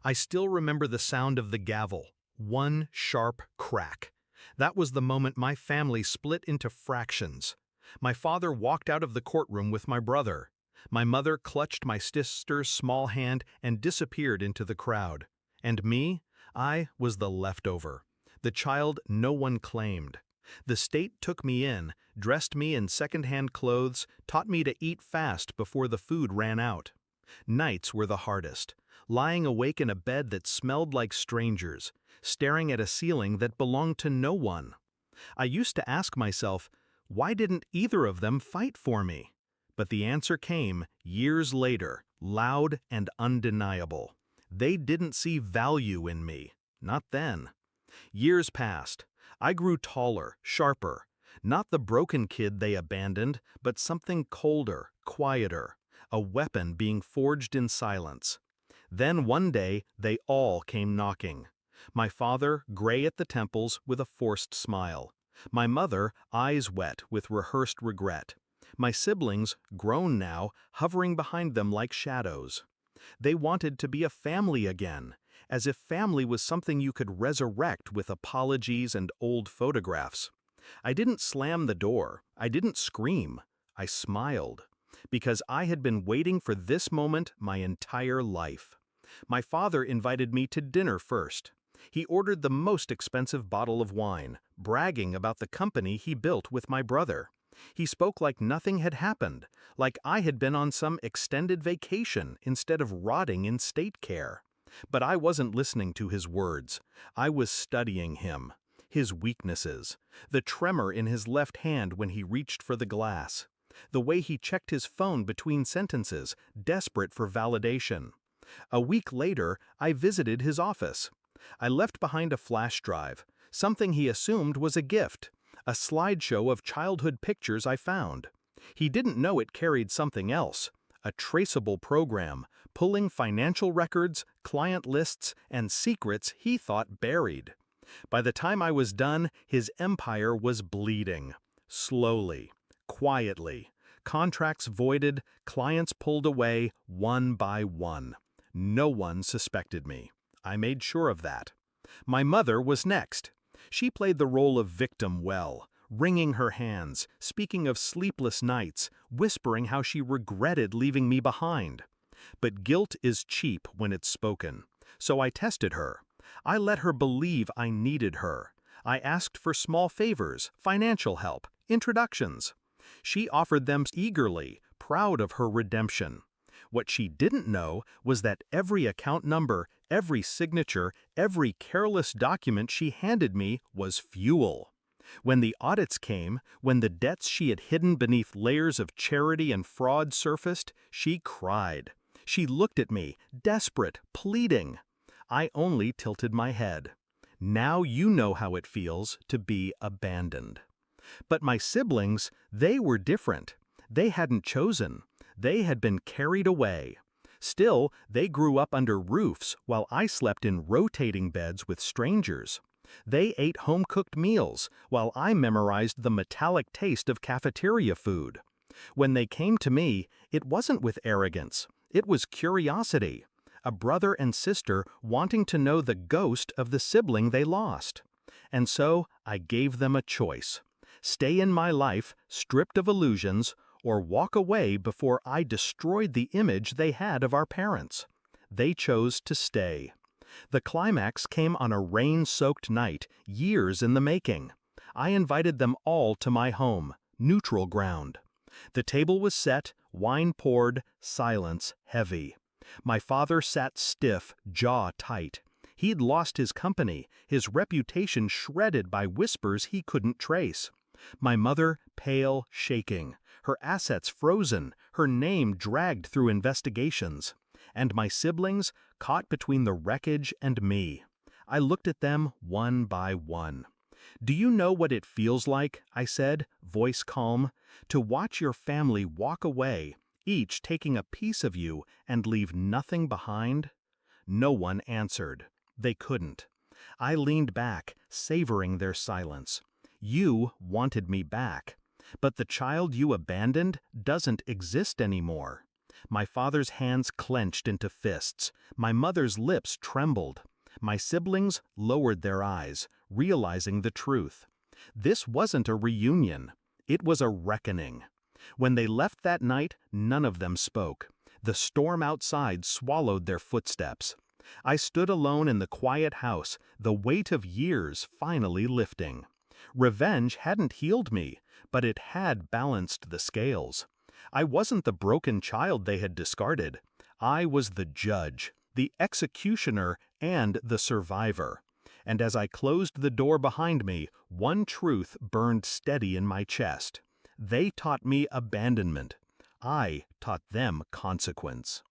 I still remember the sound of the gavel, one sharp crack. That was the moment my family split into fractions. My father walked out of the courtroom with my brother. My mother clutched my sister's small hand and disappeared into the crowd. And me? I was the leftover, the child no one claimed. The state took me in, dressed me in second-hand clothes, taught me to eat fast before the food ran out. Nights were the hardest, lying awake in a bed that smelled like strangers, staring at a ceiling that belonged to no one. I used to ask myself, why didn't either of them fight for me? But the answer came years later, loud and undeniable. They didn't see value in me, not then. Years passed. I grew taller, sharper. Not the broken kid they abandoned, but something colder, quieter, a weapon being forged in silence. Then one day, they all came knocking. My father, gray at the temples, with a forced smile. My mother, eyes wet with rehearsed regret. My siblings, grown now, hovering behind them like shadows. They wanted to be a family again, as if family was something you could resurrect with apologies and old photographs. I didn't slam the door, I didn't scream, I smiled, because I had been waiting for this moment my entire life. My father invited me to dinner first. He ordered the most expensive bottle of wine, bragging about the company he built with my brother. He spoke like nothing had happened, like I had been on some extended vacation instead of rotting in state care. But I wasn't listening to his words. I was studying him, his weaknesses, the tremor in his left hand when he reached for the glass, the way he checked his phone between sentences, desperate for validation. A week later, I visited his office. I left behind a flash drive, something he assumed was a gift, a slideshow of childhood pictures I found. He didn't know it carried something else, a traceable program, pulling financial records, client lists, and secrets he thought buried. By the time I was done, his empire was bleeding. Slowly, quietly. Contracts voided, clients pulled away, one by one. No one suspected me. I made sure of that. My mother was next. She played the role of victim well, wringing her hands, speaking of sleepless nights, whispering how she regretted leaving me behind. But guilt is cheap when it's spoken. So I tested her. I let her believe I needed her. I asked for small favors, financial help, introductions. She offered them eagerly, proud of her redemption. What she didn't know was that every account number, every signature, every careless document she handed me was fuel. When the audits came, when the debts she had hidden beneath layers of charity and fraud surfaced, she cried. She looked at me, desperate, pleading. I only tilted my head. Now you know how it feels to be abandoned. But my siblings, they were different. They hadn't chosen. They had been carried away. Still, they grew up under roofs while I slept in rotating beds with strangers. They ate home-cooked meals while I memorized the metallic taste of cafeteria food. When they came to me, it wasn't with arrogance. It was curiosity. A brother and sister wanting to know the ghost of the sibling they lost. And so I gave them a choice. Stay in my life, stripped of illusions, or walk away before I destroyed the image they had of our parents. They chose to stay. The climax came on a rain-soaked night, years in the making. I invited them all to my home, neutral ground. The table was set, wine poured, silence heavy. My father sat stiff, jaw tight. He'd lost his company, his reputation shredded by whispers he couldn't trace. My mother, pale, shaking, her assets frozen, her name dragged through investigations. And my siblings, caught between the wreckage and me. I looked at them one by one. "Do you know what it feels like," I said, voice calm, "to watch your family walk away, each taking a piece of you, and leave nothing behind?" No one answered. They couldn't. I leaned back, savoring their silence. You wanted me back. But the child you abandoned doesn't exist anymore. My father's hands clenched into fists. My mother's lips trembled. My siblings lowered their eyes, realizing the truth. This wasn't a reunion. It was a reckoning. When they left that night, none of them spoke. The storm outside swallowed their footsteps. I stood alone in the quiet house, the weight of years finally lifting. Revenge hadn't healed me, but it had balanced the scales. I wasn't the broken child they had discarded. I was the judge, the executioner, and the survivor. And as I closed the door behind me, one truth burned steady in my chest. They taught me abandonment. I taught them consequence.